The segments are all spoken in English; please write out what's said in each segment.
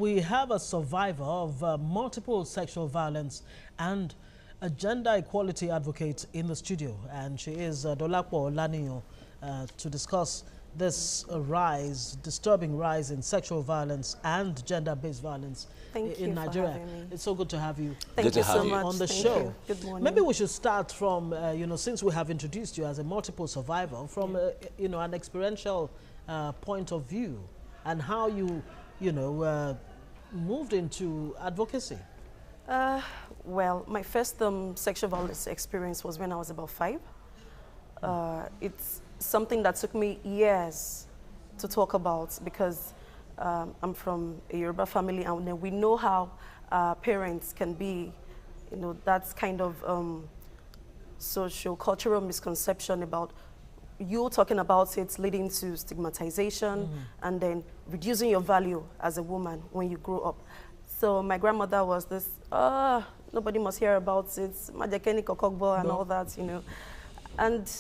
we have a survivor of multiple sexual violence and a gender equality advocate in the studio, and she is Dolapo Laniyo, to discuss this disturbing rise in sexual violence and gender-based violence in Nigeria. It's so good to have you. Thank you so much on the show. Good morning. Maybe we should start from, since we have introduced you as a multiple survivor, from an experiential point of view, and how you, moved into advocacy. Well, my first sexual violence experience was when I was about 5. It's something that took me years to talk about because I'm from a Yoruba family, and we know how parents can be, that's kind of social-cultural misconception about you talking about it leading to stigmatization and then reducing your value as a woman when you grow up. So my grandmother was this, nobody must hear about it, and all that, And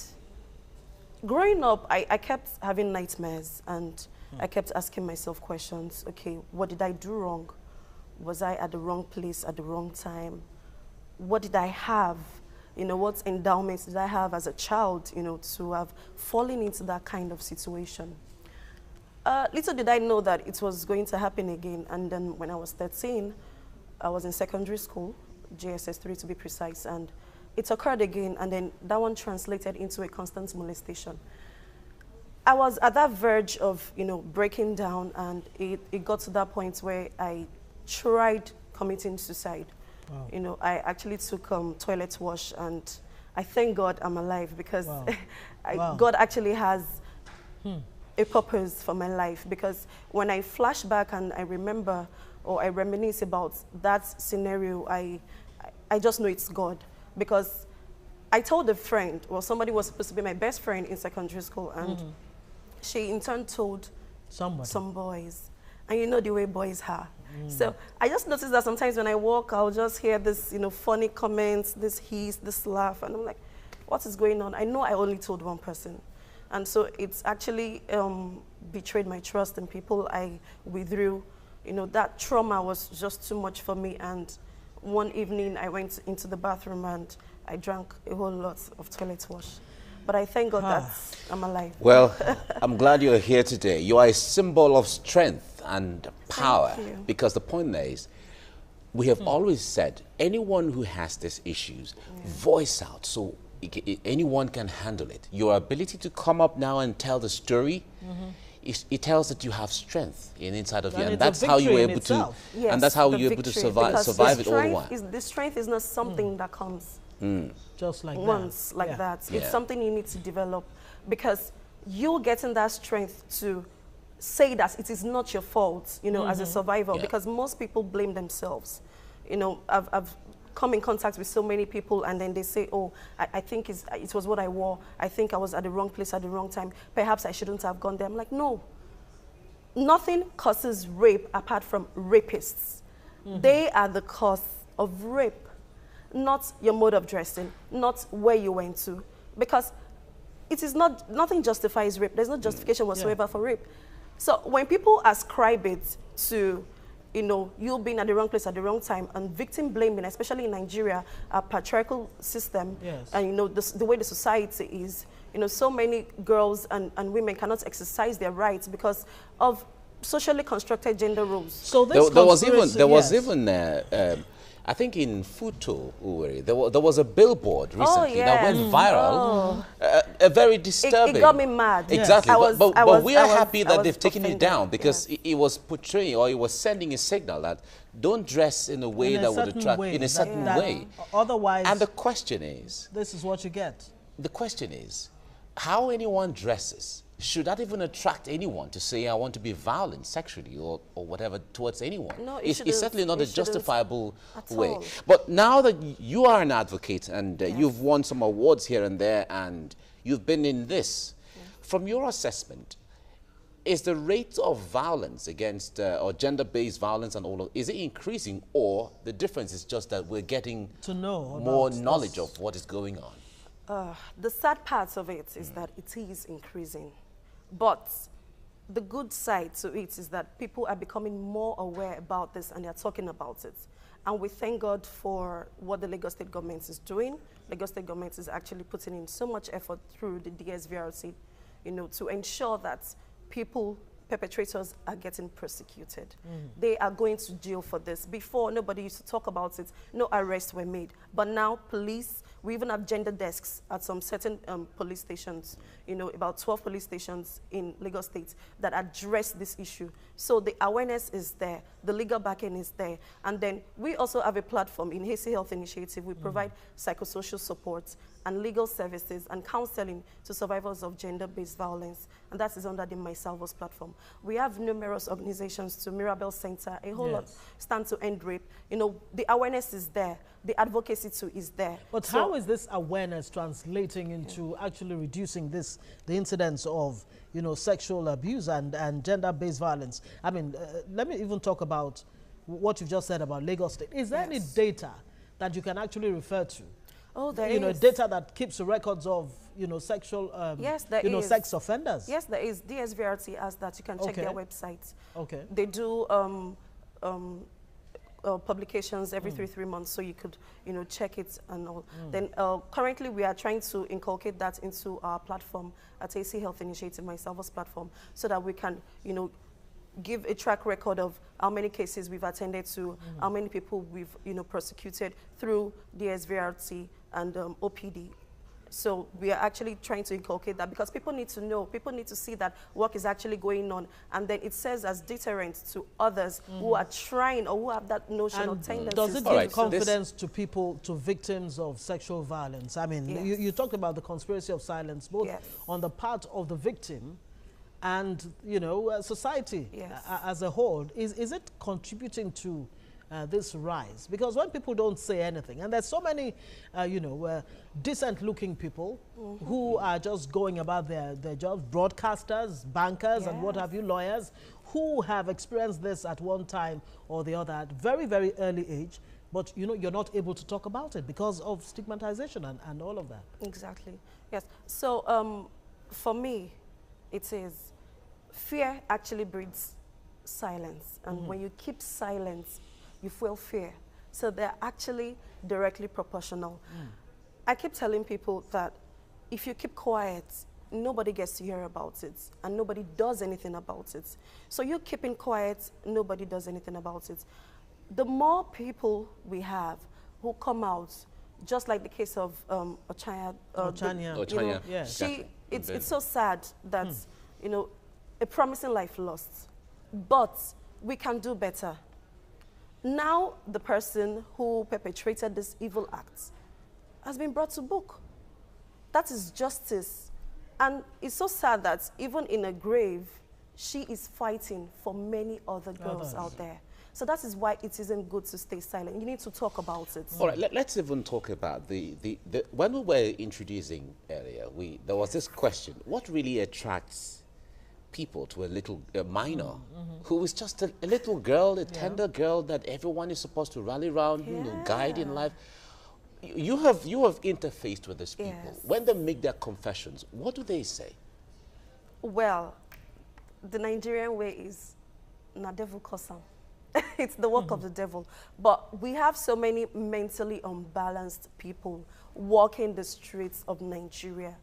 growing up, I kept having nightmares, and I kept asking myself questions. Okay, what did I do wrong? Was I at the wrong place at the wrong time? What did I have? What endowments did I have as a child, to have fallen into that kind of situation? Little did I know that it was going to happen again. And then when I was 13, I was in secondary school, JSS 3 to be precise, and it occurred again, and then that one translated into a constant molestation. I was at that verge of, breaking down, and it got to that point where I tried committing suicide. Wow. I actually took toilet wash, and I thank God I'm alive because wow. God actually has a purpose for my life, because when I flash back and I remember or I reminisce about that scenario, I just know it's God. Because I told a friend, well, somebody was supposed to be my best friend in secondary school, and she in turn told some boys. And the way boys are. So I just noticed that sometimes when I walk, I'll just hear this, funny comments, this hiss, this laugh, and I'm like, what is going on? I know I only told one person. And so it's actually betrayed my trust in people. I withdrew. That trauma was just too much for me, and one evening, I went into the bathroom and I drank a whole lot of toilet wash. But I thank God that I'm alive. Well, I'm glad you're here today. You are a symbol of strength and power. Because the point is, we have always said, anyone who has these issues, voice out so anyone can handle it. Your ability to come up now and tell the story, it tells that you have strength inside of you, and that's how you were able to. Yes, and that's how you're able to survive it all the while. The strength is not something that comes just like once, that. that. It's something you need to develop, because you're getting that strength to say that it is not your fault, as a survivor, because most people blame themselves. I've come in contact with so many people, and then they say, oh, I think it was what I wore. I think I was at the wrong place at the wrong time. Perhaps I shouldn't have gone there. I'm like, no. Nothing causes rape apart from rapists. They are the cause of rape, not your mode of dressing, not where you went to. Because it is nothing justifies rape. There's no justification whatsoever for rape. So when people ascribe it to you being at the wrong place at the wrong time, and victim blaming, especially in Nigeria, a patriarchal system, and the way the society is, so many girls and women cannot exercise their rights because of socially constructed gender roles. So there was even I think in Futo, there was a billboard recently that went viral. Very disturbing. It got me mad. Exactly. But we are happy that they've taken it down, because it was portraying, or it was sending a signal that don't dress in a way that would attract, in a certain way. Otherwise, and the question is, this is what you get. The question is, how anyone dresses, should that even attract anyone to say, I want to be violent sexually or whatever towards anyone? No, it's certainly not a justifiable way. But now that you are an advocate, and you've won some awards here and there, and you've been in this, from your assessment, is the rate of violence against or gender-based violence and all of, is it increasing, or the difference is just that we're getting to know more knowledge of what is going on? The sad part of it is that it is increasing. But the good side to it is that people are becoming more aware about this and they're talking about it. And we thank God for what the Lagos State government is doing. Lagos State government is actually putting in so much effort through the DSVRC, you know, to ensure that perpetrators are getting prosecuted. They are going to jail for this. Before, nobody used to talk about it. No arrests were made. But now, police, we even have gender desks at some certain police stations, you know, about 12 police stations in Lagos State that address this issue. So the awareness is there. The legal backing is there. And then we also have a platform in Hasty Health Initiative. We provide psychosocial support and legal services and counseling to survivors of gender-based violence. And that is under the My Salvos platform. We have numerous organizations to Mirabel Center, a whole lot stand to end rape. You know, the awareness is there. The advocacy too is there. But so, how is this awareness translating into actually reducing the incidence of, you know, sexual abuse and gender-based violence? I mean, let me even talk about what you've just said about Lagos State. Is there any data that you can actually refer to? Oh, there is. You know, data that keeps records of, you know, sexual, yes, there you know, is. sex offenders? Yes, there is. DSVRT has that. You can check their website. Okay. They do publications every 3 months, so you could, you know, check it and all. Then currently we are trying to inculcate that into our platform at AC Health Initiative, My Salvos platform, so that we can, you know, give a track record of how many cases we've attended to, how many people we've, you know, prosecuted through DSVRT and OPD. So we are actually trying to inculcate that because people need to know, people need to see that work is actually going on, and then it serves as deterrent to others who are trying or who have that notion or tendency. Does it give confidence to people, to victims of sexual violence? I mean, you talked about the conspiracy of silence, both on the part of the victim and, you know, society as a whole. Is it contributing to this rise? Because when people don't say anything, and there's so many, you know, decent-looking people who are just going about their jobs, broadcasters, bankers, and what have you, lawyers, who have experienced this at one time or the other at very, very early age, but, you know, you're not able to talk about it because of stigmatization and all of that. Exactly. Yes. So for me, it is fear actually breeds silence, and when you keep silence, you feel fear. So they're actually directly proportional. I keep telling people that if you keep quiet, nobody gets to hear about it and nobody does anything about it. So you keeping quiet, nobody does anything about it. The more people we have who come out, just like the case of Ochanya. It's so sad that, you know, a promising life lost, but we can do better. Now the person who perpetrated this evil act has been brought to book. That is justice. And it's so sad that even in a grave, she is fighting for many other girls out there. So that is why it isn't good to stay silent. You need to talk about it. All right, let's even talk about when we were introducing earlier, there was this question: what really attracts people to a minor who is just a little girl, a tender girl that everyone is supposed to rally around, you know, guide in life? You have interfaced with these people. When they make their confessions, what do they say? Well, the Nigerian way is na devil kosam. It's the work of the devil. But we have so many mentally unbalanced people walking the streets of Nigeria.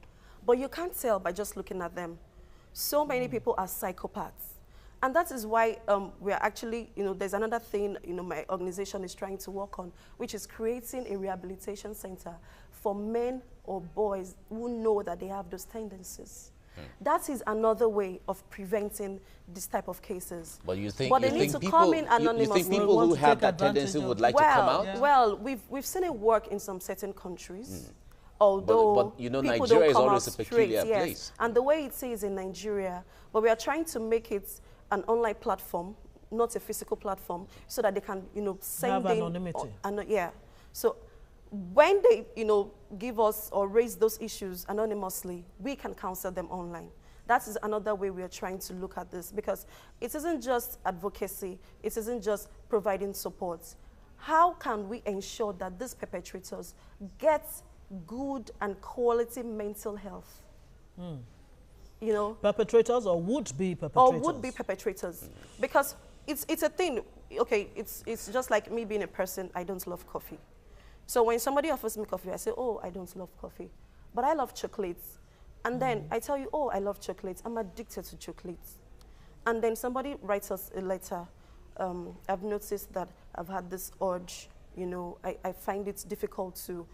But you can't tell by just looking at them. So many people are psychopaths. And that is why we are actually, you know, there's another thing, you know, my organization is trying to work on, which is creating a rehabilitation center for men or boys who know that they have those tendencies. That is another way of preventing this type of cases. But you think, they need to come in anonymously. You think people who have that tendency would like to come out? Well, we've seen it work in some certain countries. Although but you know, Nigeria is always a peculiar place. And the way it is in Nigeria, but we are trying to make it an online platform, not a physical platform, so that they can, you know, send have anonymity. So when they, you know, give us or raise those issues anonymously, we can counsel them online. That is another way we are trying to look at this, because it isn't just advocacy, it isn't just providing support. How can we ensure that these perpetrators get good and quality mental health? you know. Perpetrators or would-be perpetrators? Or would-be perpetrators. Because it's a thing, okay, it's just like me being a person, I don't love coffee. So when somebody offers me coffee, I say, oh, I don't love coffee, but I love chocolates. And then I tell you, oh, I love chocolates, I'm addicted to chocolates. And then somebody writes us a letter, I've noticed that I've had this urge, you know, I find it difficult to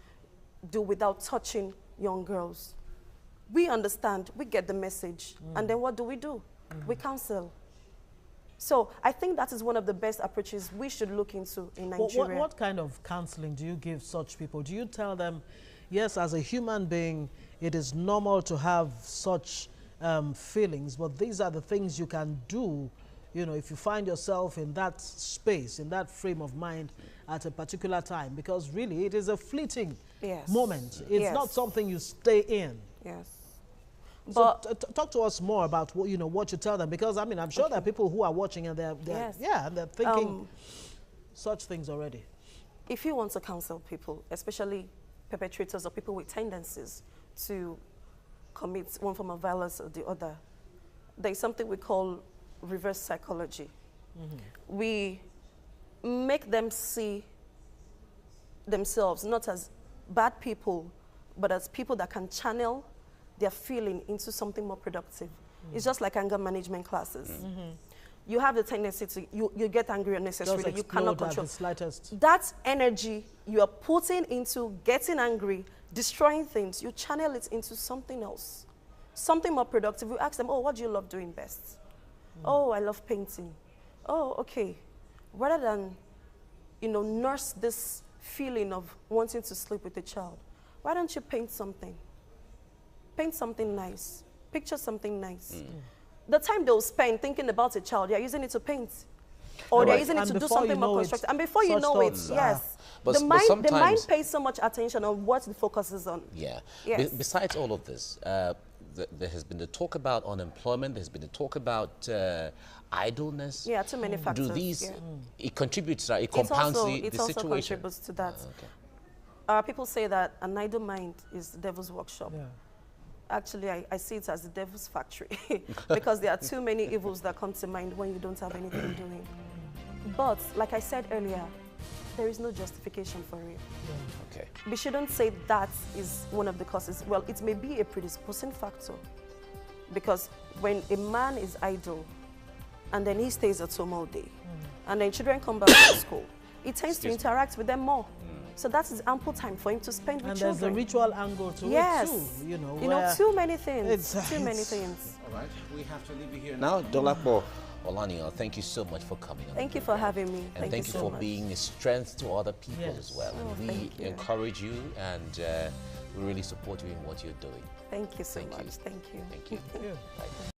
do without touching young girls. We understand, we get the message, and then what do? We counsel. So I think that is one of the best approaches we should look into in Nigeria. What kind of counseling do you give such people? Do you tell them, yes, as a human being, it is normal to have such feelings, but these are the things you can do, you know, if you find yourself in that space, in that frame of mind at a particular time, because really it is a fleeting moment. It's not something you stay in. Yes. So talk to us more about what, you know, what you tell them, because I mean, I'm sure there are people who are watching and they're and they're thinking such things already. If you want to counsel people, especially perpetrators or people with tendencies to commit one form of violence or the other, there's something we call reverse psychology. We make them see themselves not as bad people, but as people that can channel their feeling into something more productive. It's just like anger management classes. You have the tendency to, you get angry unnecessarily, you cannot control. The slightest. That energy you are putting into getting angry, destroying things, you channel it into something else, something more productive. You ask them, oh, what do you love doing best? Oh, I love painting. Oh, okay. Rather than, you know, nurse this feeling of wanting to sleep with a child, why don't you paint something? Paint something nice. Picture something nice. The time they'll spend thinking about a child, they're using it to paint. Or they're using it to do something more constructive. And before you know it, yes. But the mind pays so much attention on what it focuses on. Yeah. Yes. Besides all of this, there has been the talk about unemployment, there's been the talk about idleness. Yeah, too many factors. Do these, it contributes, it compounds the situation? It also contributes to that. People say that an idle mind is the devil's workshop. Yeah. Actually, I see it as the devil's factory because there are too many evils that come to mind when you don't have anything doing. But, like I said earlier, there is no justification for it. Okay. We shouldn't say that is one of the causes. Well, it may be a predisposing factor because when a man is idle and then he stays at home all day and then children come back to school, he tends to interact with them more. So that is ample time for him to spend with children. And there's the ritual angle to it too, you know. Too many things. Too many things. All right, we have to leave you here now. Dolapo Olanio, thank you so much for coming on. Thank you for having me. And thank you so for much. being a strength to other people as well. Oh, And we encourage you and we really support you in what you're doing. Thank you so much. Thank you. Thank you. Bye.